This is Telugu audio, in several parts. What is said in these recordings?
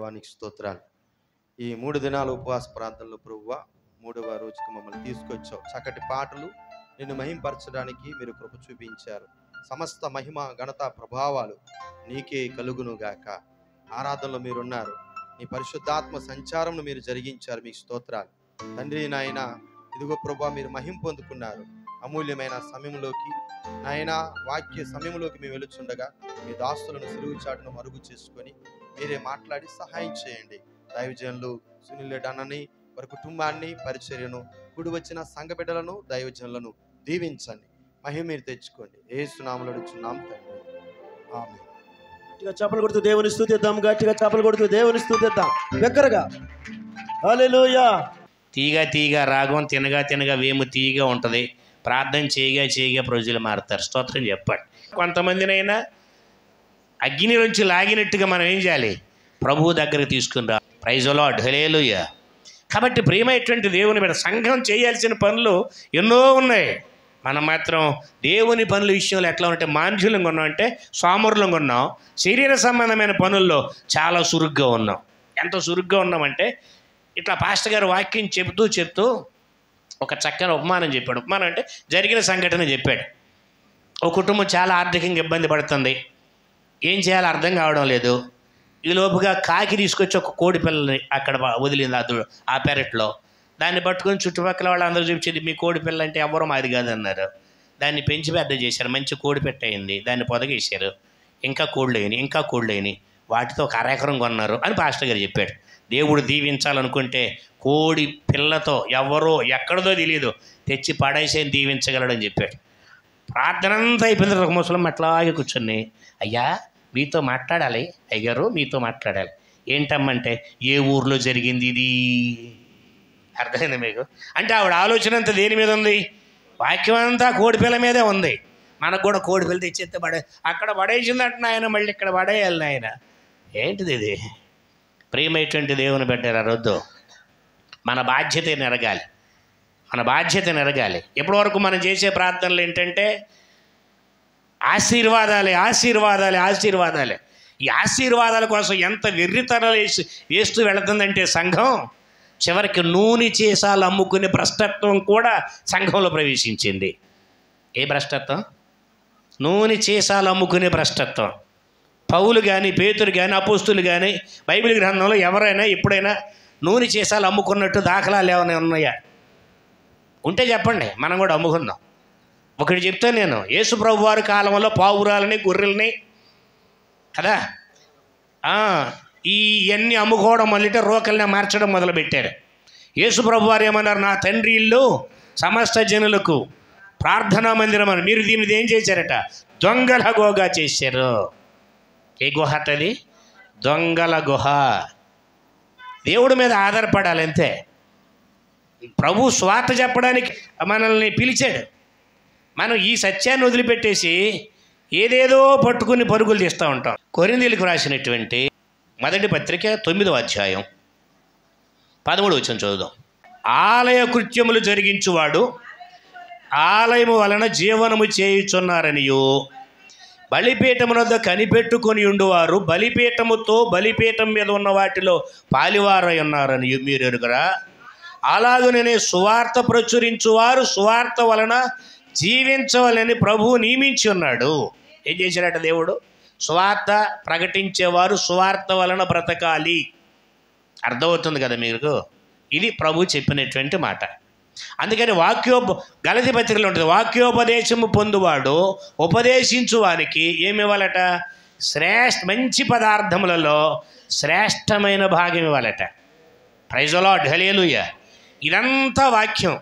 దేవానికి స్తోత్రాలు. ఈ 3 దినాల ఉపవాస ప్రార్థనలో ప్రభువా 3వ రోజుకి మమ్మల్ని తీసుకొచ్చావు. చక్కటి పాటలు నిన్ను మహింపరచడానికి మీరు కృప చూపించారు. సమస్త మహిమ ఘనత ప్రభావాలు నీకే కలుగును గాక. ఆరాధనలో మీరున్నారు. నీ పరిశుద్ధాత్మ సంచారంను మీరు జరిగించారు. మీకు స్తోత్రాలు తండ్రి. నాయన ఇదిగో ప్రభువా మీరు మహిమ పొందుకున్నారు. అమూల్యమైన సమయంలోకి నాయన వాక్య సమయంలోకి మేము వెళుచుండగా మీ దాసులను సిలువు చాటును మరుగు చేసుకొని మీరే మాట్లాడి సహాయం చేయండి. దైవజనులు సునీల్ రెడ్డి అన్నని, వారి కుటుంబాన్ని, పరిచర్యను, కూడి వచ్చిన సంఘ బిడ్డలను, దైవజనులను దీవించండి. మహిమ మీరు తెచ్చుకోండి. యేసు నామములో అడుగుచున్నాం తండ్రి, ఆమేన్. గట్టిగా చప్పలు కొడుతూ దేవుని స్తుతిద్దాం. గట్టిగా చప్పలు కొడుతూ దేవుని స్తుతిద్దాం. దగ్గరగా హల్లెలూయా. తీగ తీగ రాగం, తినగా తినగా వేము తీయగా ఉంటుంది. ప్రార్థన చేయగా చేయగా ప్రజలు మారుతారు. స్తోత్రం చెప్పండి. కొంతమందినైనా అగ్ని నుంచి లాగినట్టుగా మనం ఏం చేయాలి? ప్రభువు దగ్గరికి తీసుకుని రా. ప్రైజ్ ది లార్డ్, హల్లెలూయా. కాబట్టి ప్రియమైనటువంటి దేవుని మీద సంఘం చేయాల్సిన పనులు ఎన్నో ఉన్నాయి. మనం మాత్రం దేవుని పనుల విషయంలో ఎట్లా ఉంటే మాంద్యులంగా ఉన్నాం, అంటే సోమరులంగా ఉన్నాం. శరీర సంబంధమైన పనుల్లో చాలా సురుగ్గా ఉన్నాం. ఎంత సురుగ్గా ఉన్నామంటే ఇట్లా పాస్టర్ గారు వాక్యం చెప్తూ ఒక చక్కని ఉపమానం చెప్పాడు. ఉపమానం అంటే జరిగిన సంఘటన చెప్పాడు. ఒక కుటుంబం చాలా ఆర్థికంగా ఇబ్బంది పడుతుంది. ఏం చేయాలో అర్థం కావడం లేదు. ఈ లోపుగా కాకి తీసుకొచ్చి ఒక కోడి పిల్లని అక్కడ వదిలింది ఆ పెరట్లో. దాన్ని పట్టుకొని చుట్టుపక్కల వాళ్ళందరూ చూపించేది, మీ కోడి పిల్ల అంటే ఎవరో మాది కాదన్నారు. దాన్ని పెంచి పెద్ద చేశారు. మంచి కోడి పెట్ట అయింది. దాన్ని పొదగేశారు. ఇంకా కోళ్ళు అయినాయి. వాటితో ఒక అరెకరం కొన్నారు అని పాస్టర్ గారు చెప్పాడు. దేవుడు దీవించాలనుకుంటే కోడి పిల్లతో ఎవరో ఎక్కడదో తెలియదు తెచ్చి పడేసేని దీవించగలడని చెప్పాడు. ప్రార్థన అంతా అయిపోయిన తర్వాత ముసలమ్మ అట్లాగే కూర్చొని, అయ్యా మీతో మాట్లాడాలి, అయ్యారు మీతో మాట్లాడాలి. ఏంటమ్మంటే, ఏ ఊర్లో జరిగింది ఇది? అర్థమైంది మీకు? అంటే ఆవిడ ఆలోచన అంతా దేని మీద ఉంది? వాక్యం అంతా కోడిపిల్ల మీదే ఉంది. మనకు కూడా కోడిపిల్ల తెచ్చేస్తే అక్కడ పడేసిందంట నాయన, మళ్ళీ ఇక్కడ పడేయాలి నాయన. ఏంటిది ఇది? ప్రియమైనటువంటి దేవుని బిడ్డలారా, రొద్దు. మన బాధ్యత నెరగాలి. ఎప్పటి వరకు మనం చేసే ప్రార్థనలు ఏంటంటే ఆశీర్వాదాలే. ఈ ఆశీర్వాదాల కోసం ఎంత వెర్రితనాలు వేస్తూ వెళుతుందంటే సంఘం, చివరికి నూనె చేసాలు అమ్ముకునే భ్రష్టత్వం కూడా సంఘంలో ప్రవేశించింది. ఏ భ్రష్టత్వం? నూనె చేసాలు అమ్ముకునే భ్రష్టత్వం. పౌలు కానీ, పేతురు కానీ, అపోస్తులు కానీ బైబిల్ గ్రంథంలో ఎవరైనా ఎప్పుడైనా నూనె చేసాలు అమ్ముకున్నట్టు దాఖలాలు ఏమైనా ఉన్నాయా? ఉంటే చెప్పండి, మనం కూడా అమ్ముకుందాం. ఒకటి చెప్తాను నేను. యేసు ప్రభు వారి కాలంలో పావురాలని, గొర్రెల్ని కదా ఇవన్నీ అమ్ముకోవడం మొదలెట్టి రోకల్ని మార్చడం మొదలుపెట్టారు. యేసు ప్రభు వారు ఏమన్నారు? నా తండ్రి ఇల్లు సమస్త జనులకు ప్రార్థనా మందిరం అని. మీరు దీన్ని ఏం చేశారట? దొంగల గుహగా చేశారు. ఏ గుహ అది? దొంగల గుహ. దేవుడి మీద ఆధారపడాలి అంతే. ప్రభు స్వార్థ చెప్పడానికి మనల్ని పిలిచాడు. మనం ఈ సత్యాన్ని వదిలిపెట్టేసి ఏదేదో పట్టుకుని పరుగులు తీస్తూ ఉంటాం. కొరింథీయులకు రాసినటువంటి మొదటి పత్రిక 9వ అధ్యాయం 13వ వచనం చదువుదాం. ఆలయ కృత్యములు జరిగించువాడు ఆలయము వలన జీవనము చేయుచున్నారనియు, బలిపీఠము వద్ద కనిపెట్టుకొని ఉండువారు బలిపీఠముతో బలిపీఠం మీద ఉన్న వాటిలో పాలివారై ఉన్నారని మీరు ఎరుగరా? అలాగనే సువార్త ప్రచురించువారు సువార్త వలన జీవించవాలని ప్రభువు నియమించి ఉన్నాడు. ఏం చేశారట దేవుడు? సువార్త ప్రకటించేవారు సువార్త వలన బ్రతకాలి. అర్థమవుతుంది కదా మీకు? ఇది ప్రభు చెప్పినటువంటి మాట. అందుకని గలతీ పత్రికలో ఉంటుంది, వాక్యోపదేశము పొందువాడు ఉపదేశించు వారికి ఏమి ఇవ్వాలట? మంచి పదార్థములలో శ్రేష్టమైన భాగం ఇవ్వాలట. ప్రైజ్ ది లార్డ్, హల్లెలూయా. ఇదంతా వాక్యం.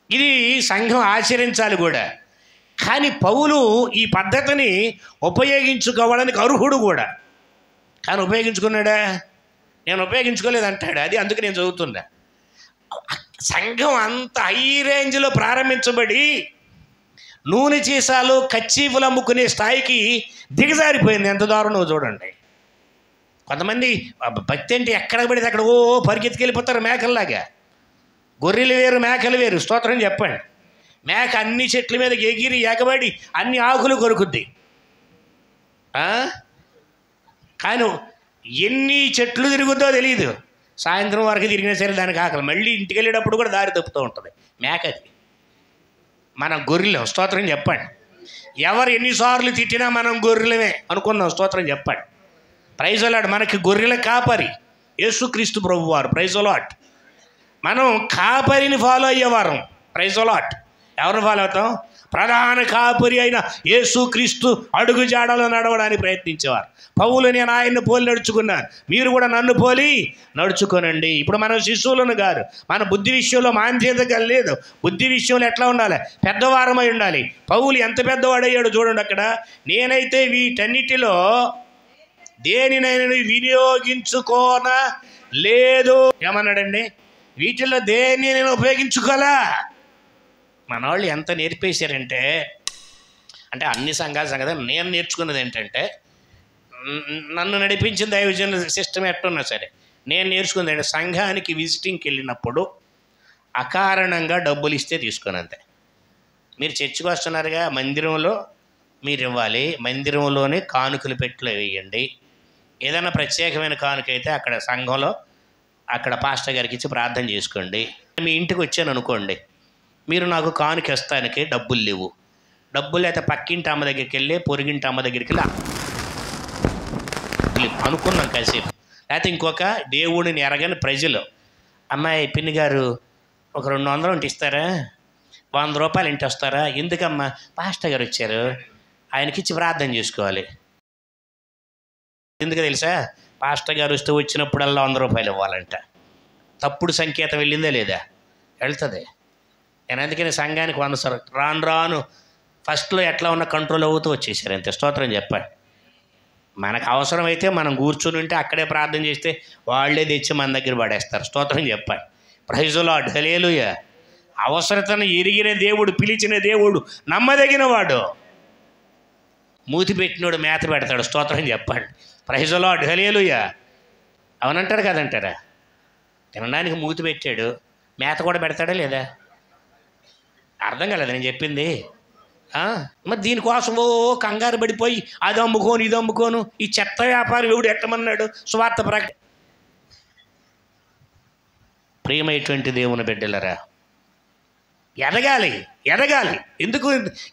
ఇది సంఘం ఆచరించాలి కూడా. కానీ పౌలు ఈ పద్ధతిని ఉపయోగించుకోవడానికి అర్హుడు కూడా. కానీ ఉపయోగించుకున్నాడా? నేను ఉపయోగించుకోలేదంటాడు. అది అందుకు నేను చదువుతున్నా. సంఘం అంత హై రేంజ్లో ప్రారంభించబడి నూనె చీసాలు, కచ్చీపులు అమ్ముకునే స్థాయికి దిగజారిపోయింది. ఎంత దారుణం చూడండి. కొంతమంది భక్తి అంటే ఎక్కడ పడితే అక్కడ పరిగెత్తుకెళ్ళిపోతారు మేకల్లాగా. గొర్రెలు వేరు, మేకలు వేరు. స్తోత్రం చెప్పండి. మేక అన్ని చెట్ల మీద ఎగిరి ఎగబడి అన్ని ఆకులు కొరుకుద్ది. కానీ ఎన్ని చెట్లు తిరుగుద్దో తెలియదు. సాయంత్రం వరకు తిరిగినా సరే దానికి ఆకలి. మళ్ళీ ఇంటికి వెళ్ళేటప్పుడు కూడా దారి తప్పుతూ ఉంటుంది. మేకది. మనం గొర్రెలు. స్తోత్రం చెప్పండి. ఎవరు ఎన్నిసార్లు తిట్టినా మనం గొర్రెలమే అనుకున్నాం. స్తోత్రం చెప్పండి. Praise the Lord. మనకి గొర్రెల కాపరి యేసుక్రీస్తు ప్రభువారు. Praise the Lord. మనం కాపరిని ఫాలో అయ్యేవారం. Praise the Lord. ఎవరిని ఫాలో అవుతాం? ప్రధాన కాపరి అయిన యేసుక్రీస్తు అడుగు జాడలో నడవడానికి ప్రయత్నించేవారు. పౌలు నేను ఆయన్ని పోలి నడుచుకున్నాను, మీరు కూడా నన్ను పోలి నడుచుకోనండి. ఇప్పుడు మనం శిశువులను కాదు. మన బుద్ధి విషయంలో మాంద్యత లేదు. బుద్ధి విషయంలో ఎట్లా ఉండాలి? పెద్దవారమై ఉండాలి. పౌలు ఎంత పెద్దవాడయ్యాడు చూడండి అక్కడ. నేనైతే వీటన్నిటిలో దేనినైనా వినియోగించుకోన లేదు. ఏమన్నాడండి? వీటిల్లో దేన్ని నేను ఉపయోగించుకోలా. మన వాళ్ళు ఎంత నేర్పేశారంటే, అంటే అన్ని సంఘాల సంగతి నేను నేర్చుకున్నది ఏంటంటే, నన్ను నడిపించిన దైవజన సిస్టమ్ ఎట్టున్నా సరే నేను నేర్చుకున్నది అంటే, సంఘానికి విజిటింగ్కి వెళ్ళినప్పుడు అకారణంగా డబ్బులు ఇస్తే తీసుకుని అంతే. మీరు చర్చికి వస్తున్నారుగా, మందిరంలో మీరు ఇవ్వాలి. మందిరంలోనే కానుకలు పెట్టులో వేయండి. ఏదైనా ప్రత్యేకమైన కానుక అయితే అక్కడ సంఘంలో అక్కడ పాస్టర్ గారికి ఇచ్చి ప్రార్థన చేసుకోండి. మీ ఇంటికి వచ్చాను అనుకోండి, మీరు నాకు కానుక ఇస్తానికి డబ్బులు లేవు. డబ్బులు అయితే పక్కింటి అమ్మ దగ్గరికి వెళ్ళి, పొరిగింటి అమ్మ దగ్గరికి వెళ్ళి అనుకున్నాం కాసేపు. లేకపోతే ఇంకొక దేవుడిని ఎరగని ప్రజలు, అమ్మాయి పిన్ని గారు ఒక 200 ఇంటి ఇస్తారా, 100 రూపాయలు ఇంటి వస్తారా? ఎందుకమ్మా? పాస్టర్ గారు వచ్చారు, ఆయనకి ఇచ్చి ప్రార్థన చేసుకోవాలి. ఎందుకు తెలుసా? పాస్టర్ గారు వస్తే వచ్చినప్పుడల్లా 100 రూపాయలు ఇవ్వాలంట. తప్పుడు సంకేతం వెళ్ళిందా లేదా? వెళ్తుంది. నేను అందుకని సంఘానికి 100 సార్లు రాను రాను ఫస్ట్లో ఎట్లా ఉన్న కంట్రోల్ అవుతూ వచ్చేసారు అంతే. స్తోత్రం చెప్పండి. మనకు అవసరమైతే మనం కూర్చుని ఉంటే అక్కడే ప్రార్థన చేస్తే వాళ్ళే తెచ్చి మన దగ్గర పడేస్తారు. స్తోత్రం చెప్పండి. Praise the Lord. హల్లెలూయా. అవసరతను ఎరిగిన దేవుడు, పిలిచిన దేవుడు, నమ్మదగిన వాడు. మూతి పెట్టినోడు మేత పెడతాడు. స్తోత్రం చెప్పండి. Praise the Lord. హల్లెలూయా. అవునంటారు కదంటారా? తినడానికి మూతి పెట్టాడు, మేత కూడా పెడతాడా లేదా? అర్థం కాలేదు నేను చెప్పింది. మరి దీనికోసం కంగారు పడిపోయి అది అమ్ముకోను ఇది అమ్ముకోను, ఈ చెత్త వ్యాపారం ఎవడు ఎట్టమన్నాడు? సువార్త ప్రకటన. ప్రియమైనటువంటి దేవుని బిడ్డలరా, ఎదగాలి ఎదగాలి. ఎందుకు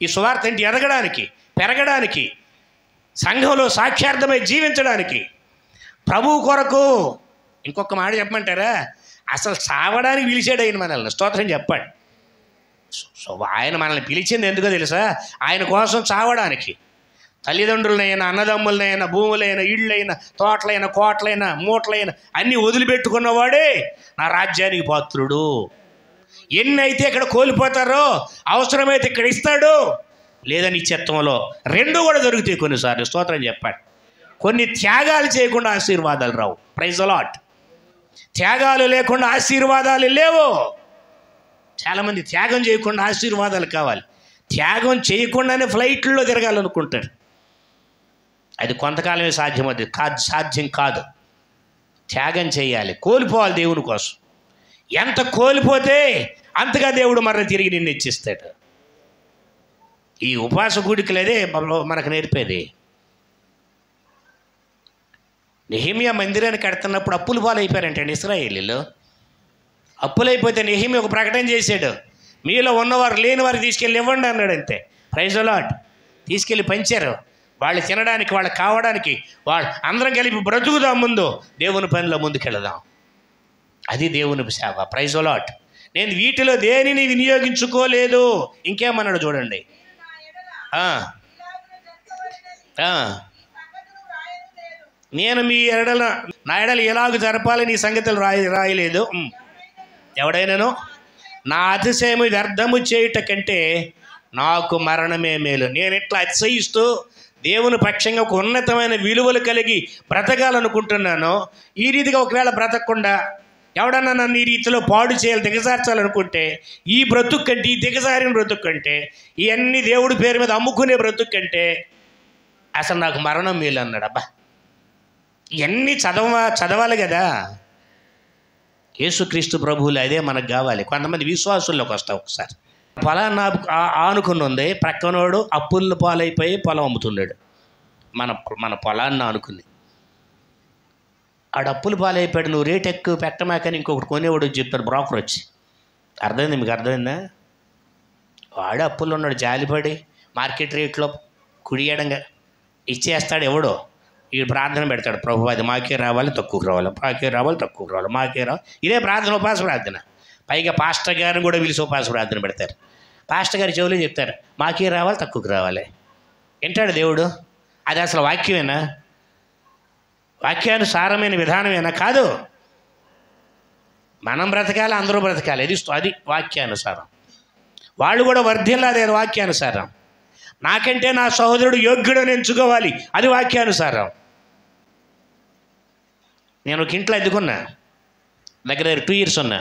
ఈ సువార్త అంటే? ఎదగడానికి, పెరగడానికి, సంఘంలో సాక్ష్యార్థమై జీవించడానికి, ప్రభువు కొరకు. ఇంకొక మాట చెప్పమంటారా? అసలు సావడానికి పిలిచాడు ఆయన మనల్ని. స్తోత్రం చెప్పండి. సో ఆయన మనల్ని పిలిచింది ఎందుకో తెలుసా? ఆయన కోసం చావడానికి. తల్లిదండ్రులనైనా, అన్నదమ్ములనైనా, భూములైనా, ఇళ్ళైనా, తోటలైనా, కోట్లైనా, మూటలైనా అన్నీ వదిలిపెట్టుకున్నవాడే నా రాజ్యానికి పాత్రుడు. ఎన్ని అయితే ఇక్కడ కోల్పోతారో అవసరమైతే ఇక్కడ ఇస్తాడు, లేదా నిత్యత్వంలో 2 కూడా దొరుకుతాయి కొన్నిసార్లు. స్తోత్రం చెప్పండి. కొన్ని త్యాగాలు చేయకుండా ఆశీర్వాదాలు రావు. Praise the lord. త్యాగాలు లేకుండా ఆశీర్వాదాలు లేవు. చాలామంది త్యాగం చేయకుండా ఆశీర్వాదాలు కావాలి. త్యాగం చేయకుండానే ఫ్లైట్లో తిరగాలనుకుంటారు. అది కొంతకాలమే సాధ్యమవుతుంది, సాధ్యం కాదు. త్యాగం చేయాలి, కోల్పోవాలి దేవుని కోసం. ఎంత కోల్పోతే అంతగా దేవుడు మరణ తిరిగి నిన్ను ఇచ్చిస్తాడు. ఈ ఉపవాస కూడికలదే మనకు నేర్పేది. నెహెమ్యా మందిరాన్ని కడుతున్నప్పుడు అప్పులు పాలైపోయారంటండి ఇశ్రాయేలీలు. అప్పులైపోతే నెహెమ్యా ఒక ప్రకటన చేశాడు, మీలో ఉన్నవారు లేని వారికి తీసుకెళ్ళి ఇవ్వండి అన్నాడు. అంతే. Praise the Lord. తీసుకెళ్ళి పంచారు. వాళ్ళు తినడానికి, వాళ్ళకి కావడానికి, వాళ్ళు అందరం కలిపి బ్రతుకుదాం, ముందు దేవుని పనిలో ముందుకెళదాం. అది దేవుని సేవ. Praise the Lord. నేను వీటిలో దేనిని వినియోగించుకోలేదు. ఇంకేమన్నాడు చూడండి. నేను మీ ఎడల, నా ఎడల ఎలాగ జరపాలని ఈ సంగతులు రాయలేదు. ఎవడైనాను నా అతిశయము వ్యర్థము చేయుట కంటే నాకు మరణమే మేలు. నేను ఇట్లా అతిశయిస్తూ దేవుని పక్షంగా ఒక ఉన్నతమైన విలువలు కలిగి బ్రతకాలనుకుంటున్నాను. ఈ రీతిగా ఒకవేళ బ్రతకకుండా ఎవడన్నా నన్ను ఈ రీతిలో పాడు చేయాలి, దిగజార్చాలనుకుంటే, ఈ బ్రతుకు కంటే, ఈ దిగజారిన బ్రతుకు కంటే, ఇవన్నీ దేవుడి పేరు మీద అమ్ముకునే బ్రతుకు కంటే అసలు నాకు మరణం మేలు అన్నాడు. అబ్బా, ఇవన్నీ చదవాలి కదా. యేసుక్రీస్తు ప్రభువులు అదే మనకు కావాలి. కొంతమంది విశ్వాసుల్లోకి వస్తాం. ఒకసారి పొలం ఆనుకుని ఉంది, ప్రక్కనోడు అప్పుల పాలైపోయి పొలం అమ్ముతున్నాడు. మన పొలాన్ని ఆనుకుని ఆడు అప్పులు పాలైపోయాడు, నువ్వు రేట్ ఎక్కువ పెట్టమాకని ఇంకొకటి కొనేవాడు చెప్పారు బ్రోకర్ వచ్చి. అర్థమైంది? మీకు అర్థమైందా? వాడు అప్పుల్లో ఉన్నాడు, జాలిపడి మార్కెట్ రేట్లో కుడియడంగా ఇచ్చేస్తాడు ఎవడో. ఈ ప్రార్థన పెడతాడు, ప్రభు అది మాకే రావాలి, తక్కువకు రావాలి, మాకే రావాలి, తక్కువకు రావాలి, మాకే రావాలి. ఇదే ప్రార్థన, ఉపాస ప్రార్థన. పైగా పాస్టర్ గారిని కూడా పిలిచి ఉపాస ప్రార్థన పెడతారు. పాస్టర్ గారి చెవులు చెప్తారు, మాకే రావాలి, తక్కువకు రావాలి. వింటాడు దేవుడు? అది అసలు వాక్యమేనా? వాక్యానుసారమైన విధానమేనా? కాదు. మనం బ్రతకాలి, అందరూ బ్రతకాలి, అది వాక్యానుసారం. వాళ్ళు కూడా వర్ధిల్లాలి, అది వాక్యానుసారం. నాకంటే నా సహోదరుడు యోగ్యుడని ఎంచుకోవాలి, అది వాక్యానుసారం. నేను ఒక ఇంట్లో ఎదుకున్నా, దగ్గర 2 years ఉన్నా.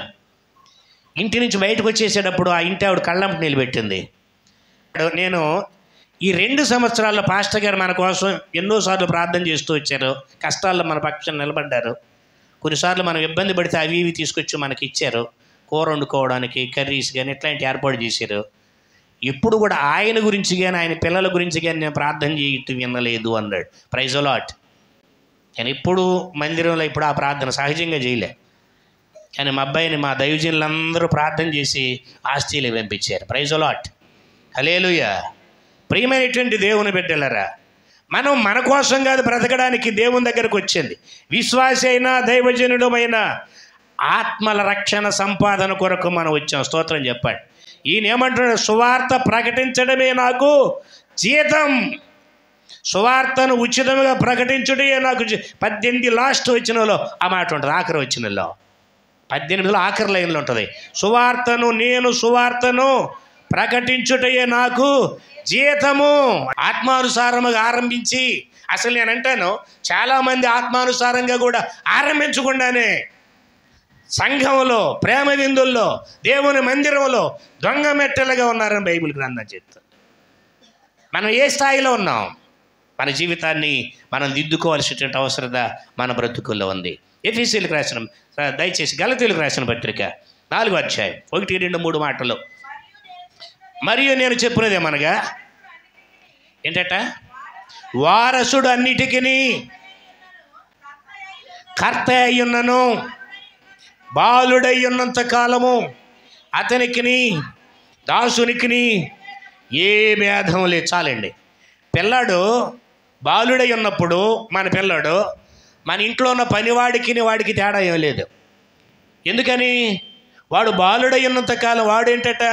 ఇంటి నుంచి బయటకు వచ్చేసేటప్పుడు ఆ ఇంటి ఆవిడ కళ్ళంపు నిలబెట్టింది. నేను ఈ 2 సంవత్సరాల్లో పాస్టర్ గారు మన కోసం ఎన్నోసార్లు ప్రార్థన చేస్తూ వచ్చారు, కష్టాల్లో మన పక్షం నిలబడ్డారు. కొన్నిసార్లు మనం ఇబ్బంది పడితే అవి ఇవి తీసుకొచ్చి మనకి ఇచ్చారు, కూర వండుకోవడానికి, కర్రీస్ కానీ ఇట్లాంటి ఏర్పాటు చేశారు. ఎప్పుడు కూడా ఆయన గురించి కానీ ఆయన పిల్లల గురించి కానీ నేను ప్రార్థన చేయటం వినలేదు అన్నాడు. Praise the Lord. నేను ఎప్పుడు మందిరంలో ఇప్పుడు ఆ ప్రార్థన సహజంగా చేయలే, కానీ మా అబ్బాయిని మా దైవజనులందరూ ప్రార్థన చేసి ఆస్ట్రేలియా పంపించారు. Praise the Lord. హల్లెలూయా. ప్రియమైనటువంటి దేవుని బిడ్డలారా, మనం మన కోసం కాదు బ్రతకడానికి దేవుని దగ్గరకు వచ్చింది. విశ్వాసి అయినా దైవజనుడమైన ఆత్మల రక్షణ సంపాదన కొరకు మనం వచ్చాం. స్తోత్రం చెప్పండి. ఈయన ఏమంటున్నాడు? సువార్త ప్రకటించడమే నాకు జీతం, సువార్తను ఉచితంగా ప్రకటించుడే నాకు 18 లాస్ట్ వచ్చినలో ఆ మాట ఉంటుంది, ఆఖరి వచ్చినలో 18లో ఆఖరి లైన్లో ఉంటుంది. నేను సువార్తను ప్రకటించుటయే నాకు జీతము. ఆత్మానుసారముగా ఆరంభించి, అసలు నేను అంటాను చాలామంది ఆత్మానుసారంగా కూడా ఆరంభించకుండానే సంఘంలో, ప్రేమ విందుల్లో, దేవుని మందిరంలో దొంగ మెట్టలుగా ఉన్నారని బైబిల్ గ్రంథం చెప్తుంది. మనం ఏ స్థాయిలో ఉన్నాం? మన జీవితాన్ని మనం దిద్దుకోవాల్సినటువంటి అవసరత మన బ్రతుకుల్లో ఉంది. ఎఫెసీయులకు రాసిన, దయచేసి గలతీయులకు రాసిన పత్రిక 4వ అధ్యాయం 1, 2, 3 మాటలు. మరియు నేను చెప్పినదేమనగా ఏంటట? వారసుడు అన్నిటికీ కర్త అయ్యున్నను, బాలుడై ఉన్నంత కాలము అతనికి దాసునికి ఏ భేదం లేదు. చాలండి. పిల్లాడు బాలుడై ఉన్నప్పుడు మన పిల్లాడు మన ఇంట్లో ఉన్న పనివాడికి వాడికి తేడా ఏం లేదు. ఎందుకని? వాడు బాలుడై ఉన్నంత కాలం వాడు ఏంటట?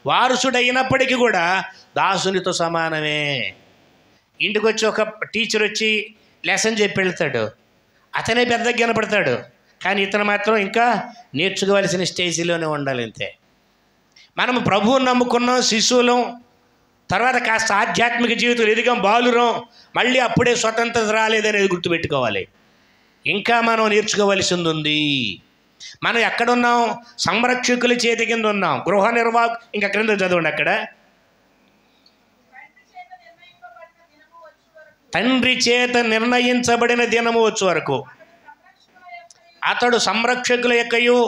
వారసుడైనప్పటికీ కూడా దాసునితో సమానమే. ఇంటికి వచ్చి ఒక టీచర్ వచ్చి లెసన్ చెప్పి వెళ్తాడు, అతనే పెద్దగా కనపడతాడు, కానీ ఇతను మాత్రం ఇంకా నేర్చుకోవాల్సిన స్టేజీలోనే ఉండాలి. అంతే. మనం ప్రభువుని నమ్ముకున్నాం, శిశువులం, తర్వాత కాస్త ఆధ్యాత్మిక జీవితం ఎదిగాం, బాలురం, మళ్ళీ అప్పుడే స్వతంత్రత రాలేదనేది గుర్తుపెట్టుకోవాలి. ఇంకా మనం నేర్చుకోవలసింది ఉంది. మనం ఎక్కడున్నాం? సంరక్షకుల చేతి కింద ఉన్నాం. గృహ నిర్వాహకు, ఇంకా క్రింద చదవండి అక్కడ, తండ్రి చేత నిర్ణయించబడిన దినము వచ్చే వరకు అతడు సంరక్షకుల యొక్కయు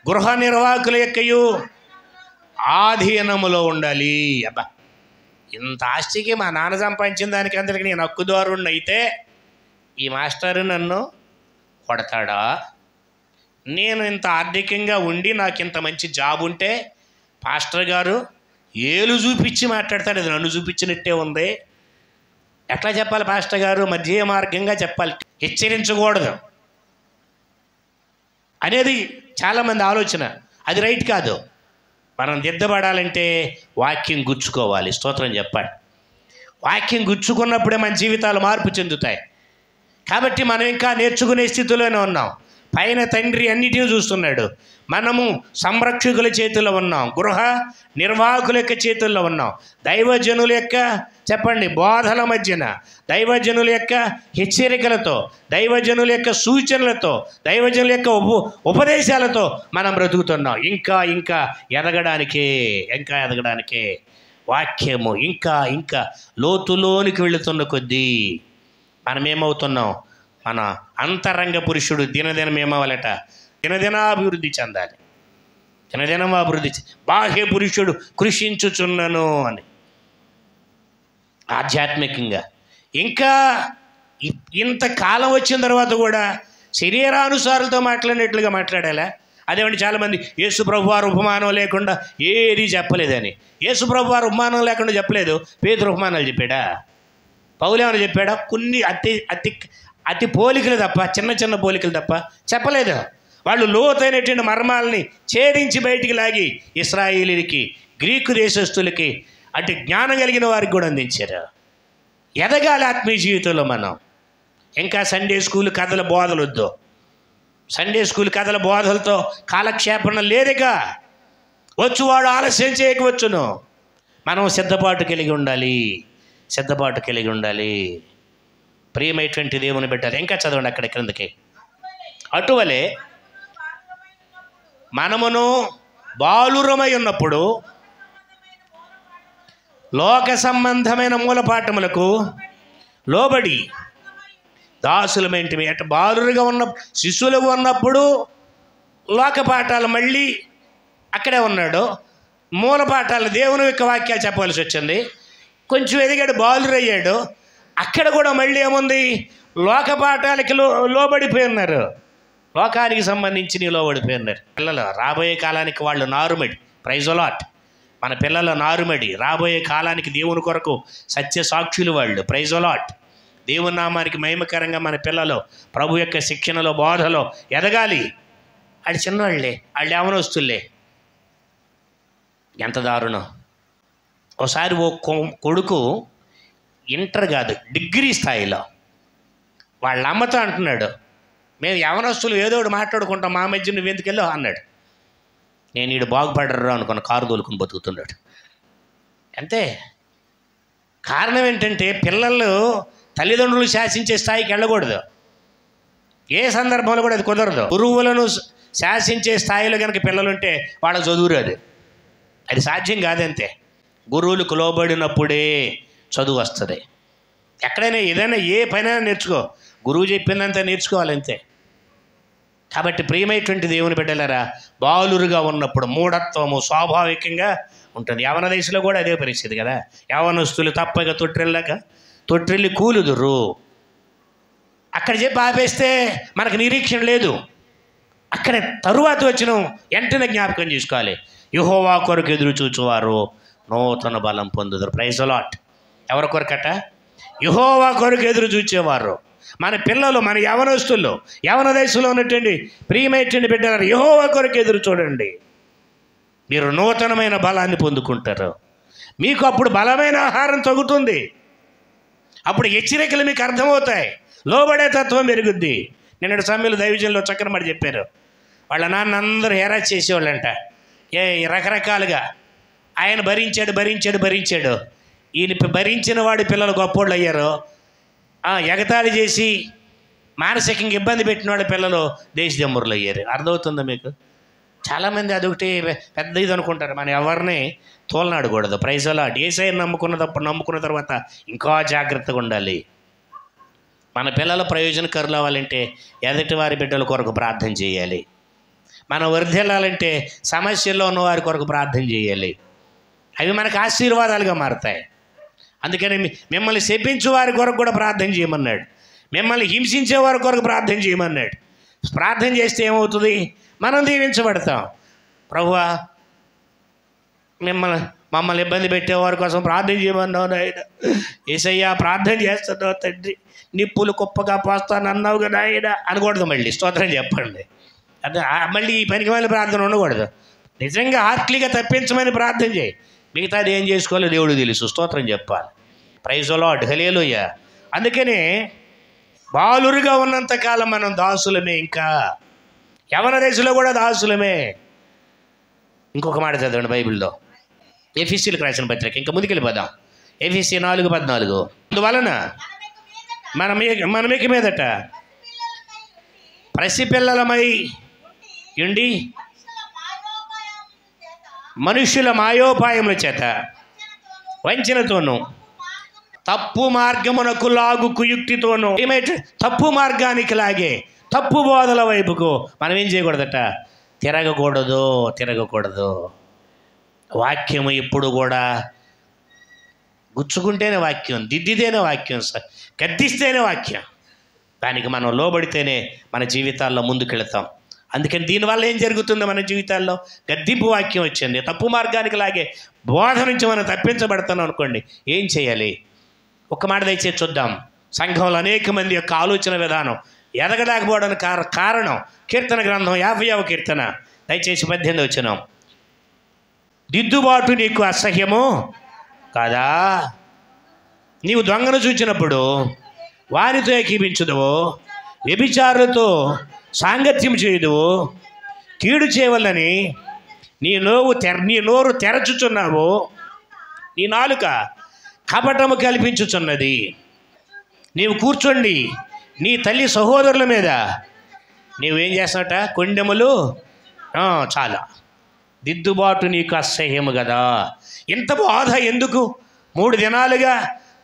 గృహ నిర్వాహకుల యొక్కయు ఆధీనములో ఉండాలి. అబ్బా, ఇంత ఆస్తికి మా నాన్న సంపాదించిన దానికి అందరికి నేను హక్కుదారుణ్ణి అయితే ఈ మాస్టర్ నన్ను కొడతాడా? నేను ఇంత ఆర్థికంగా ఉండి నాకు ఇంత మంచి జాబ్ ఉంటే పాస్టర్ గారు ఏలు చూపించి మాట్లాడతాడు, అది నన్ను చూపించినట్టే ఉంది. ఎట్లా చెప్పాలి పాస్టర్ గారు? మధ్య మార్గంగా చెప్పాలి, హెచ్చరించకూడదు అనేది చాలామంది ఆలోచన. అది రైట్ కాదు. మనం దిద్దబడాలంటే వాక్యం గుచ్చుకోవాలి. స్తోత్రం చెప్పండి. వాక్యం గుచ్చుకున్నప్పుడే మన జీవితాలు మార్పు చెందుతాయి. కాబట్టి మనం ఇంకా నేర్చుకునే స్థితిలోనే ఉన్నాం. పైన తండ్రి అన్నిటినీ చూస్తున్నాడు, మనము సంరక్షకుల చేతుల్లో ఉన్నాం, గృహ నిర్వాహకుల యొక్క చేతుల్లో ఉన్నాం. దైవజనుల యొక్క చెప్పండి బోధల మధ్యన, దైవజనుల యొక్క హెచ్చరికలతో, దైవజనుల యొక్క సూచనలతో, దైవజనుల యొక్క ఉపదేశాలతో మనం బ్రతుకుతున్నాం. ఇంకా ఇంకా ఎదగడానికే వాక్యము ఇంకా లోతులోనికి వెళుతున్న కొద్దీ మనం ఏమవుతున్నాం? మన అంతరంగ పురుషుడు దినదినం ఏమవ్వాలట? దినదినాభివృద్ధి చెందాలి. దినదినం అభివృద్ధి. బాహ్య పురుషుడు కృషించుచున్నను అని ఆధ్యాత్మికంగా ఇంకా ఇంతకాలం వచ్చిన తర్వాత కూడా శరీరానుసారులతో మాట్లాడినట్లుగా మాట్లాడాలా? అదేమంటే చాలామంది యేసు ప్రభువారు ఉపమానం లేకుండా ఏది చెప్పలేదని. యేసు ప్రభువారు ఉపమానం లేకుండా చెప్పలేదు, పేతురు ఉపమానాలు చెప్పాడా? పౌలు ఏమైనా చెప్పాడా? కొన్ని అతి పోలికలు తప్ప, చిన్న చిన్న పోలికలు తప్ప చెప్పలేదు. వాళ్ళు లోతైనటువంటి మర్మాలని ఛేదించి బయటికి లాగి ఇశ్రాయేలీలకి, గ్రీకు దేశస్తులకి, అటు జ్ఞానం కలిగిన వారికి కూడా అందించారు. ఎదగాలి ఆత్మీయ జీవితంలో మనం. ఇంకా సండే స్కూల్ కథల బోధలు వద్దు. సండే స్కూల్ కథల బోధలతో కాలక్షేపణ లేదుగా. వచ్చువాడు ఆలస్యం చేయకవచ్చును. మనం సిద్ధపాటు కలిగి ఉండాలి, సిద్ధపాటు కలిగి ఉండాలి. ప్రియమైనటువంటి దేవుని బిడ్డలు, ఇంకా చదవండి అక్కడ క్రిందకి. అటువలే మనమును బాలురమై ఉన్నప్పుడు లోక సంబంధమైన మూలపాఠములకు లోబడి దాసులమేంటివి. అటు బాలురుగా ఉన్న శిశువులుగా ఉన్నప్పుడు లోక పాఠాలు మళ్ళీ అక్కడే ఉన్నాడు. మూల పాఠాలు దేవుని యొక్క వాక్యాలు చెప్పవలసి వచ్చింది. కొంచెం ఎదిగాడు, బాలురయ్యాడు. అక్కడ కూడా మళ్ళీ ఏముంది? లోక పాఠాలకి లోబడిపోయి ఉన్నారు. లోకానికి సంబంధించి లోబడిపోయి ఉన్నారు. పిల్లలు రాబోయే కాలానికి వాళ్ళు నారుమడి. Praise Lord. మన పిల్లల నారుమడి. రాబోయే కాలానికి దేవుని కొరకు సత్య సాక్షులు వాళ్ళు. Praise Lord. దేవుని నామానికి మహిమకరంగా మన పిల్లలు ప్రభు యొక్క శిక్షణలో, బోధలో ఎదగాలి. వాళ్ళు చిన్నవాళ్ళే, వాళ్ళు యవనస్తులే. ఎంత దారుణం! ఒకసారి ఓ కొడుకు ఇంటర్ కాదు, డిగ్రీ స్థాయిలో వాళ్ళ అమ్మతో అంటున్నాడు, మేము యవనస్తులు ఏదో ఒకటి మాట్లాడుకుంటాం, మా మధ్య నువ్వు ఎందుకు వెళ్ళావు అన్నాడు. నేను వీడు బాగుపడరు అనుకున్న కారు తోలుకుని బతుకుతున్నాడు. అంతే. కారణం ఏంటంటే పిల్లలు తల్లిదండ్రులు శాసించే స్థాయికి వెళ్ళకూడదు. ఏ సందర్భంలో కూడా అది కుదరదు. గురువులను శాసించే స్థాయిలో కనుక పిల్లలుంటే వాళ్ళ చదువు రాదు. అది సాధ్యం కాదంతే. గురువులకు లోబడినప్పుడే చదువు వస్తుంది. ఎక్కడైనా ఏదైనా ఏ పనైనా నేర్చుకో, గురువు చెప్పిందంతా నేర్చుకోవాలంతే. కాబట్టి ప్రియమైనటువంటి దేవుని బిడ్డలారా, బాలురుగా ఉన్నప్పుడు మూఢత్వము స్వాభావికంగా ఉంటుంది. యవన దశలో కూడా అదే పరిస్థితి కదా. యవనస్తులు తప్పక తొట్టిల్లి కూలుదురు. అక్కడ చెప్పి ఆపేస్తే మనకు నిరీక్షణ లేదు. అక్కడ తరువాత వచ్చిన వెంటనే జ్ఞాపకం చేసుకోవాలి. యెహోవా కొరకు ఎదురు చూచువారు నూతన బలం పొందుదురు. Praise Lord. ఎవరి కొరకట? యెహోవా కొరకు ఎదురు చూచేవారు. మన పిల్లలు, మన యవనస్తులు, యవన దశలో ఉన్నటువంటి ప్రియమైనటువంటి బిడ్డలు యెహోవా కొరకు ఎదురు చూడండి. మీరు నూతనమైన బలాన్ని పొందుకుంటారు. మీకు అప్పుడు బలమైన ఆహారం తగ్గుతుంది. అప్పుడు హెచ్చరికలు మీకు అర్థమవుతాయి. లోబడే తత్వం పెరుగుద్ది. నిన్నటి సమయంలో దైవజనులు చక్కని మాట చెప్పారు. వాళ్ళ నాన్న అందరూ హెరాస్ చేసేవాళ్ళంట. రకరకాలుగా ఆయన భరించాడు. ఈయన భరించిన వాడి పిల్లలు గొప్పోళ్ళు అయ్యారు. ఎగతాళి చేసి మానసికంగా ఇబ్బంది పెట్టిన వాళ్ళ పిల్లలు దేశజమ్మురులు అయ్యారు. అర్థమవుతుందా మీకు? చాలామంది అదొకటి పెద్ద ఇది అనుకుంటారు. మనం ఎవరిని తోలనాడకూడదు. Praise lord. యేసయ్యను నమ్ముకున్న తర్వాత ఇంకా జాగ్రత్తగా ఉండాలి. మన పిల్లల ప్రయోజనకరులు అవ్వాలంటే ఎదుటి వారి బిడ్డల కొరకు ప్రార్థన చేయాలి. మనం వర్ధిల్లాలంటే సమస్యల్లో ఉన్న వారి కొరకు ప్రార్థన చేయాలి. అవి మనకు ఆశీర్వాదాలుగా మారుతాయి. అందుకని మిమ్మల్ని శపించే వారి కొరకు కూడా ప్రార్థన చేయమన్నాడు. మిమ్మల్ని హింసించే వారి కొరకు ప్రార్థన చేయమన్నాడు. ప్రార్థన చేస్తే ఏమవుతుంది? మనం దీవించబడతాం. ప్రభువా, మమ్మల్ని ఇబ్బంది పెట్టేవారి కోసం ప్రార్థన చేయమన్నావు నాయన. యేసయ్యా, ప్రార్థన చేస్తున్నావు తండ్రి, నిప్పులు కుప్పగా పోస్తానన్నావు కదా నాయన అనకూడదు. మళ్ళీ స్తోత్రం చెప్పండి. అదే మళ్ళీ ఈ పనికి మళ్ళీ ప్రార్థన ఉండకూడదు. నిజంగా హార్ట్లీగా తప్పించమని ప్రార్థన చేయి. మిగతాది ఏం చేసుకోవాలో దేవుడు తెలుసు. స్తోత్రం చెప్పాలి. Praise Lord. హల్లెలూయా. అందుకనే బాలురుగా ఉన్నంతకాలం మనం దాసులమే. ఇంకా యవన దశలో కూడా దాసులమే. ఇంకొక మాట చదవండి బైబిల్లో, ఎఫెసీయులకు రాసిన పత్రిక. ఇంకా ముందుకెళ్ళిపోదాం. ఎఫెసీ 4:14. అందువలన మనమిక మీదట పసిపిల్లలమై ఉండి మనుష్యుల మాయోపాయముల చేత వంచనతోనూ తప్పు మార్గమునకు లాగు కుయుక్తితోనూ తప్పు మార్గానికి లాగే తప్పు బోధల వైపుకు మనం ఏం చేయకూడదట? తిరగకూడదు. వాక్యము ఎప్పుడు కూడా గుచ్చుకుంటేనే వాక్యం, దిద్దితేనే వాక్యం, గద్దిస్తేనే వాక్యం. దానికి మనం లోబడితేనే మన జీవితాల్లో ముందుకెళ్తాం. అందుకని దీనివల్ల ఏం జరుగుతుందో మన జీవితాల్లో గద్దింపు వాక్యం వచ్చింది. తప్పు మార్గానికి లాగే బోధ నుంచి మనం తప్పించబడతాం అనుకోండి, ఏం చేయాలి? ఒక్క మాట దయచేసి చూద్దాం. సంఘంలో అనేక మంది యొక్క ఆలోచన విధానం ఎదగలేకపోవడానికి కారణం కీర్తన గ్రంథం 50వ కీర్తన దయచేసి 18 వచనం. దిద్దుబాటు నీకు అసహ్యము కాదా? నీవు దొంగను చూచినప్పుడు వారితో ఏకీపించుదువు, వ్యభిచారులతో సాంగత్యం చేయుదువు, కీడు చేయవలని నీ నోరు తెరచుచున్నావు, నీ నాలుక కపటము కల్పించుచున్నది. నీవు కూర్చోండి నీ తల్లి సహోదరుల మీద నీవేం చేస్తావట? కొండెములు చాలా. దిద్దుబాటు నీకు అసహ్యము కదా. ఇంత బాధ ఎందుకు? 3 దినాలుగా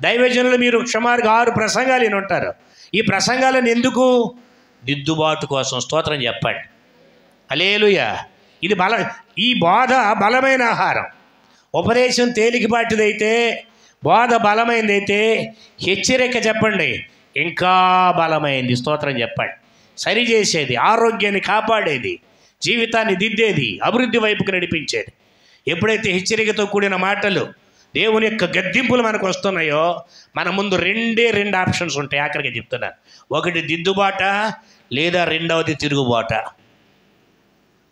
దైవజనులు మీరు సుమారుగా 6 ప్రసంగాలు విని ఉంటారు. ఈ ప్రసంగాలను ఎందుకు? దిద్దుబాటు కోసం. స్తోత్రం చెప్పండి. హల్లెలూయా. ఇది ఈ బోధ బలమైన ఆహారం. ఉపదేశం తేలికపాటిదైతే, బోధ బలమైనదైతే, హెచ్చరిక చెప్పండి ఇంకా బలమైంది. స్తోత్రం చెప్పండి. సరిచేసేది, ఆరోగ్యాన్ని కాపాడేది, జీవితాన్ని దిద్దేది, అభివృద్ధి వైపుకు నడిపించేది. ఎప్పుడైతే హెచ్చరికతో కూడిన మాటలు, దేవుని యొక్క గద్దింపులు మనకు వస్తున్నాయో, మన ముందు 2 ఆప్షన్స్ ఉంటాయి. ఆఖరికి చెప్తున్నాను. ఒకటి దిద్దుబాట, లేదా రెండవది తిరుగుబాట.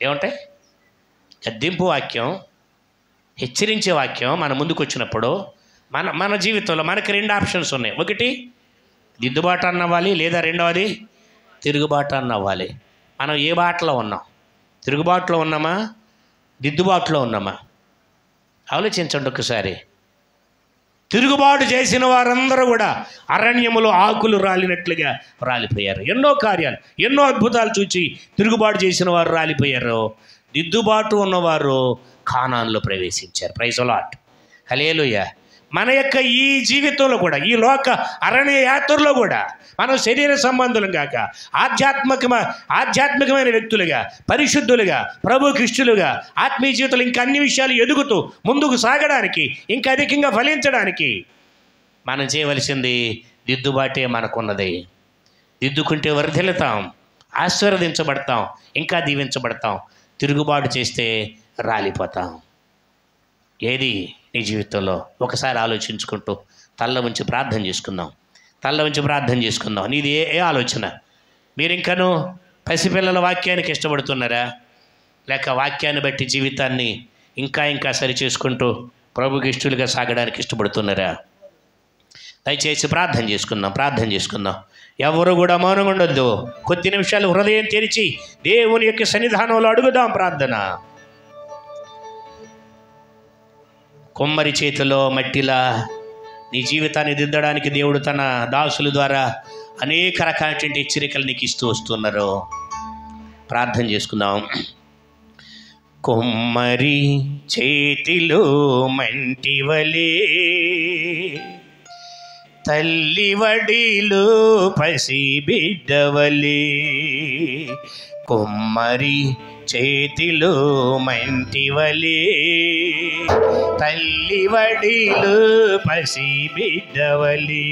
ఏమంటాయి? గద్దింపు వాక్యం, హెచ్చరించే వాక్యం మన ముందుకు వచ్చినప్పుడు మన జీవితంలో మనకి 2 ఆప్షన్స్ ఉన్నాయి. ఒకటి దిద్దుబాటు అన్నవ్వాలి, లేదా రెండవది తిరుగుబాటు అన్నవ్వాలి. మనం ఏ బాటలో ఉన్నాం? తిరుగుబాటులో ఉన్నామా, దిద్దుబాటులో ఉన్నామా? ఆలోచించండి ఒకసారి. తిరుగుబాటు చేసిన వారందరూ కూడా అరణ్యములో ఆకులు రాలినట్లుగా రాలిపోయారు. ఎన్నో కార్యాలు, ఎన్నో అద్భుతాలు చూచి తిరుగుబాటు చేసిన వారు రాలిపోయారు. దిద్దుబాటు ఉన్నవారు కానాన్లో ప్రవేశించారు. Praise the Lord. హల్లెలూయా. మన యొక్క ఈ జీవితంలో కూడా, ఈ లోక అరణ్య యాత్రలో కూడా మనం శరీర సంబంధులం కాక ఆధ్యాత్మికమైన వ్యక్తులుగా, పరిశుద్ధులుగా, ప్రభు క్రిస్తులుగా, ఆత్మీయ జీవితంలో ఇంకా అన్ని విషయాలు ఎదుగుతూ ముందుకు సాగడానికి, ఇంకా అధికంగా ఫలించడానికి మనం చేయవలసింది దిద్దుబాటే మనకున్నది. దిద్దుకుంటే వర్ధిల్లుతాం, ఆశీర్వదించబడతాం, ఇంకా దీవించబడతాం. తిరుగుబాటు చేస్తే రాలిపోతాం. ఏది నీ జీవితంలో? ఒకసారి ఆలోచించుకుంటూ తల్ల ఉంచి ప్రార్థన చేసుకుందాం. నీది ఏ ఆలోచన? మీరు ఇంకనూ పసిపిల్లల వాక్యానికి ఇష్టపడుతున్నారా, లేక వాక్యాన్ని బట్టి జీవితాన్ని ఇంకా సరి చేసుకుంటూ ప్రభుకి ఇష్టలుగా సాగడానికి ఇష్టపడుతున్నారా? దయచేసి ప్రార్థన చేసుకుందాం. ఎవరు కూడా మౌనంగా ఉండొద్దు. కొద్ది నిమిషాలు హృదయం తెరిచి దేవుని యొక్క సన్నిధానంలో అడుగుదాం ప్రార్థన. కొమ్మరి చేతిలో మట్టిలా నీ జీవితాన్ని దిద్దడానికి దేవుడు తన దాసుల ద్వారా అనేక రకాలైన హెచ్చరికలు నీకు ఇస్తూ వస్తున్నారు. ప్రార్థన చేసుకుందాం. కొమ్మరి చేతిలో మంటివలే, తల్లి వడిలో పసి బిడ్డవలే. కొమ్మరి చేతిలో మంటివలే, తల్లి వడిలో పసి బిడ్డవలే.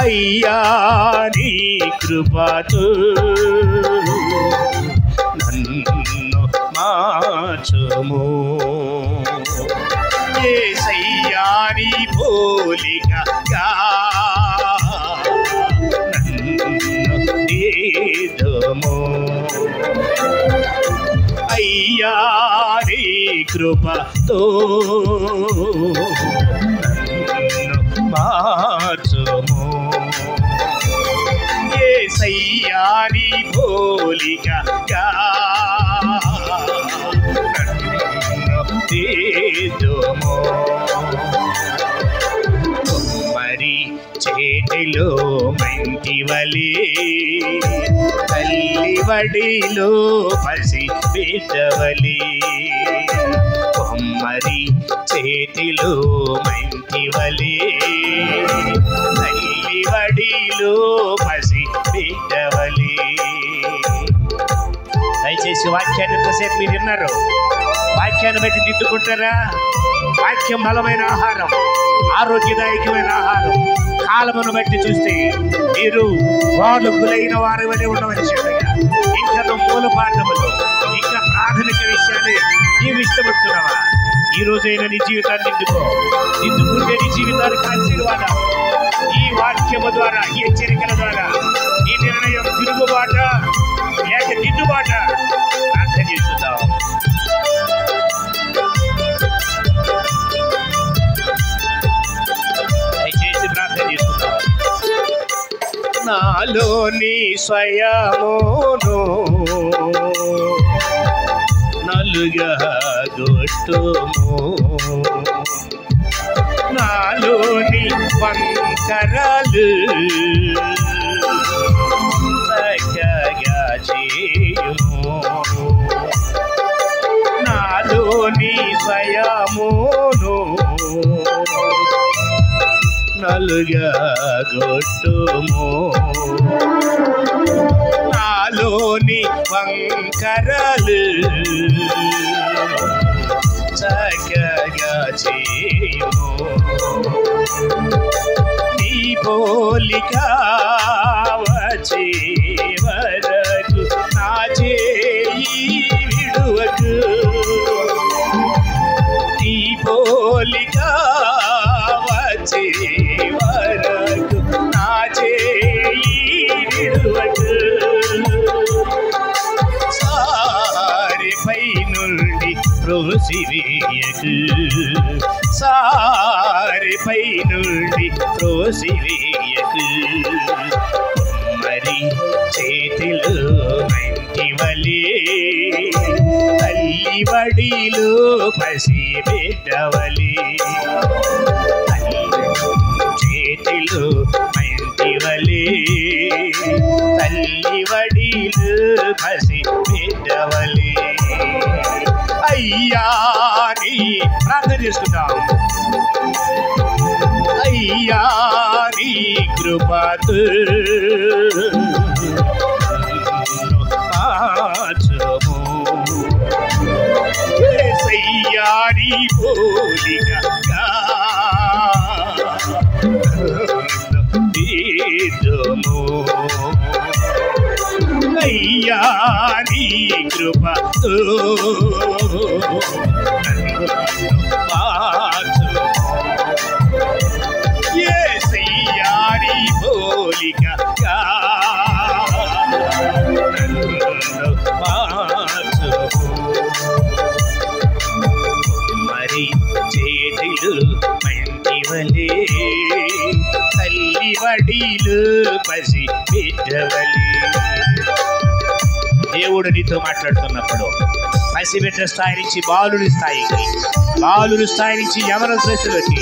అయ్యా నీ కృపతో నన్ను మార్చుము, యేసయ్యా నీ పోలికగా నన్ను దిద్దుము. అయ్యా నీ కృపతో నన్ను మార్చుము, యేసయ్యా నీ పోలికగా నన్ను దిద్దుము. కొమ్మరి చేతిలో మంటివలే, తల్లి వడిలో పసి బిడ్డవలే. కొమ్మరి చేతిలో మంటివలే, తల్లి వడిలో పసి బిడ్డవలే. దయచేసి వాక్యాన్ని ఎంతసేపు మీరు విన్నారు? వాక్యాన్ని బట్టి దిద్దుకుంటారా? వాక్యం బలమైన ఆహారం, ఆరోగ్యదాయకమైన ఆహారం, కాలమును బట్టి చూస్తే మీరు వాడుకులైన వారి వలె ఉండవలసిందయ్యా. ఇంకా మూల పాఠములు, ఇంకా ప్రాథమిక విషయాన్ని నీవు ఇష్టపడుతున్నావా? ఈ రోజైనా నీ జీవితాన్ని దిద్దుకుంటే నీ జీవితానికి ఆశీర్వాదం. ఈ వాక్యము ద్వారా, ఈ హెచ్చరికల ద్వారా ఈ నిర్ణయం తిరుగుబాట లేక దిద్దుబాట ప్రార్థన చేస్తున్నాం. దయచేసి ప్రార్థన చేస్తున్నాం. నాలోని స్వయమును నలుగగొట్టుము, నాలోని వంకరలు చక్కగా చేయుము, నాలోని స్వయమును నలుగగొట్టుము, నాలోని వంకరలు చక్కగా చేయుము, నీ పోలిక వచ్చే వరకు నా చేయి విడువకు, నీ పోలిక వచ్చే వరకు నా చేయి విడువకు, సారిపై నుండి త్రోసివేయకు, సారిపై నుండి త్రోసివేయకు, మరి చేతిలో మంటివలే తల్లి వడిలో పసి బిడ్డవలే, చేతిలో మంటివలే తల్లి వడిలో పసి బిడ్డవలే. అయ్యా నీ ప్రార్థన చేస్తున్నాం. అయ్యా నీ కృపతో ఆచము, యేసయ్యా నీ పోలికగా తీర్చుము, అయ్యా నీ కృపతో మార్చుము, యేసయ్యా నీ పోలికగా మార్చుము, మరి చేతిలు మంటివలే తల్లి వడిలు పసి బిడ్డవలే. దేవుడు నీతో మాట్లాడుతున్నప్పుడు పసిబిడ్డ స్థాయి నుంచి బాలుడి స్థాయికి, బాలుడి స్థాయి నుంచి యవన దశలోకి,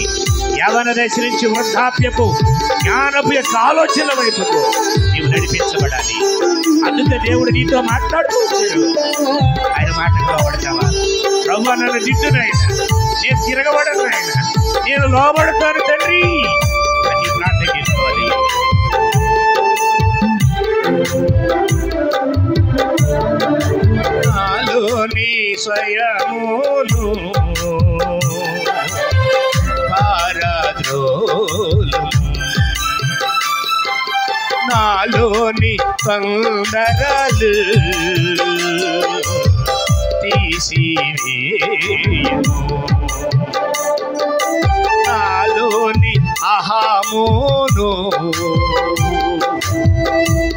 యవన దశ నుంచి వృద్ధాప్యపు జ్ఞానపు యొక్క ఆలోచనల వైపుకు నీవు నడిపించబడాలి. అందుకే దేవుడు నీతో మాట్లాడుతూ వచ్చాడు. ఆయన మాటకు లోబడతావా? ప్రభువా నన్ను దిద్దునైనా, నేను తిరగబడను ఆయన, నేను లోబడతాను తండ్రి అని ప్రార్థన చేసుకోవాలి. నాలోని స్వయమును పారద్రోలు, నాలోని తొందరలు తీసివేయుము, నాలోని అహమును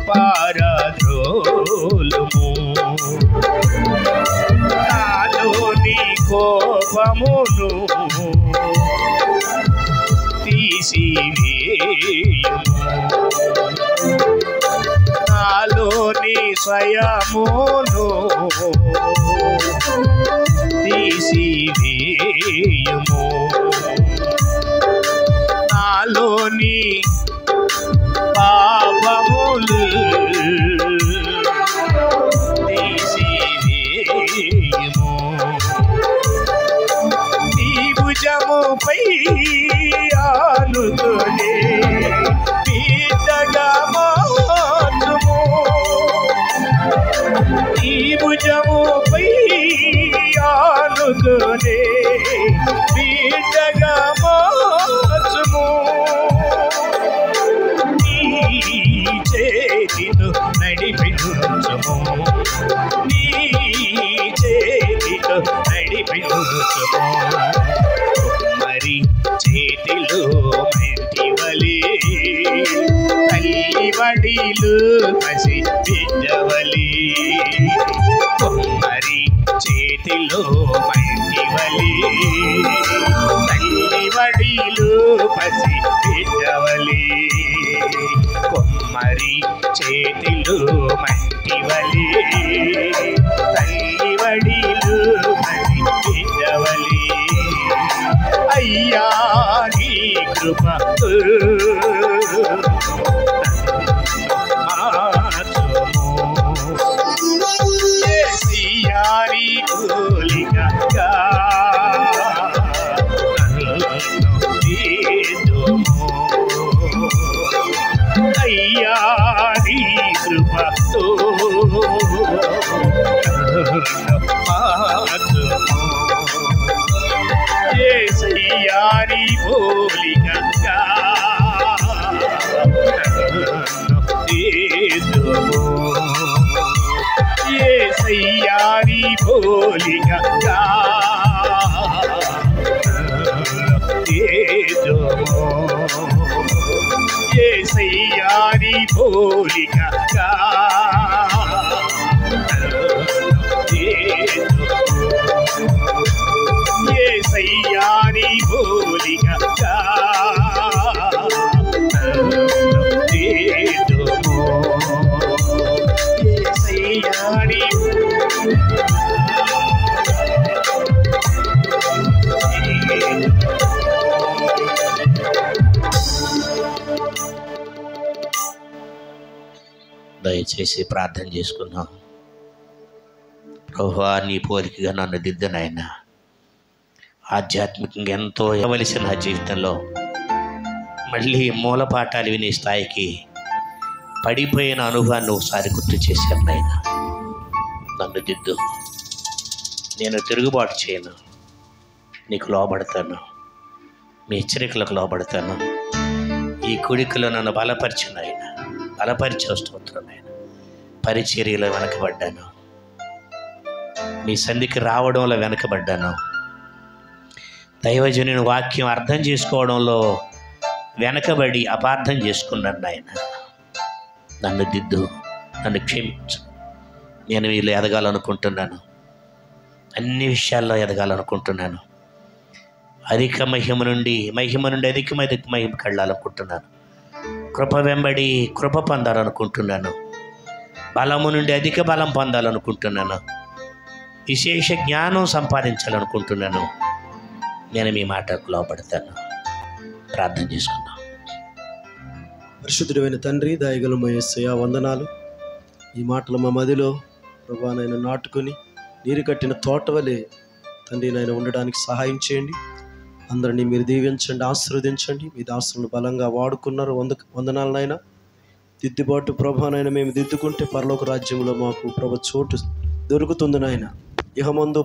పారద్రోలుము, నాలోని కోపమును తీసివేయుము, నాలోని స్వయమును తీసివేయుము, నాలోని పాపములు తీసివేయుము, నీ భుజముపై ఆనుకునే బిడ్డగా మార్చుము, నీ భుజముపై ఆనుకునే బిడ్డగా మార్చుము, మరి చేతిలో మెంటివలి తల్లి వడిలు పసి బిడ్డవలి మరి చేతిలో మెంటివలి తల్లి వడిలు పసి బిడ్డవలి కొమ్మరి చేతిలో మంటివలి తల్లి వడిలు పసి బిడ్డవలి అయ్యా నీ కృప యేసయ్యాని పోలికగా అయ్యా నీ కృపతో యేసయ్యాని పోలికగా యేసయ్యాని పోలికగా యేసయ్యాని పోలికగా యేసయ్యాని పోలికగా యేసయ్యాని దయచేసి ప్రార్థన చేసుకుందాం. ప్రభువా, నీ పోలికగా నన్ను దిద్దనైనా ఆధ్యాత్మికంగా ఎంతో ఇవ్వవలసిన నా జీవితంలో మళ్ళీ మూలపాఠాలు వినే స్థాయికి పడిపోయిన అనుభవాన్ని ఒకసారి గుర్తు చేశాను నాయన. నన్ను దిద్దు, నేను తిరుగుబాటు చేయను, నీకు లోబడతాను, మీ హెచ్చరికలకు లోబడతాను. ఈ కుడికలో నన్ను బలపరిచిన ఆయన, బలపరిచే స్తోత్రం ఆయన. పరిచర్యలో వెనకబడ్డాను, మీ సంధికి రావడంలో వెనకబడ్డాను. దైవజనుని వాక్యం అర్థం చేసుకోవడంలో వెనకబడి అపార్థం చేసుకున్నాను ఆయన. నన్ను దిద్దు, నన్ను క్షమించు. నేను వీళ్ళు ఎదగాలనుకుంటున్నాను, అన్ని విషయాల్లో ఎదగాలనుకుంటున్నాను. అధిక మహిమ నుండి అధిక మహిమకి వెళ్ళాలనుకుంటున్నాను. కృప వెంబడి కృప పొందాలనుకుంటున్నాను. బలము నుండి అధిక బలం పొందాలనుకుంటున్నాను. విశేష జ్ఞానం సంపాదించాలనుకుంటున్నాను. నేను మీ మాటకు లోపడతాను. ప్రార్థన చేసుకుందాం. పరిశుద్ధుడైన తండ్రి, దయగల యేసయ్య, వందనాలు. ఈ మాటలు మా మదిలో ప్రభువా నాయన నాటుకొని నీరు కట్టిన తోట వలె తండ్రి నాయన ఉండడానికి సహాయం చేయండి. అందరినీ మీరు దీవించండి, ఆశీర్వదించండి. మీ దాసులను బలంగా వాడుకున్నారు. వందనాలు నాయన. దిద్దుబాటు ప్రభువా నాయన మేము దిద్దుకుంటే పరలోక రాజ్యంలో మాకు ప్రభు చోటు దొరుకుతుంది నాయన. ఇహమందు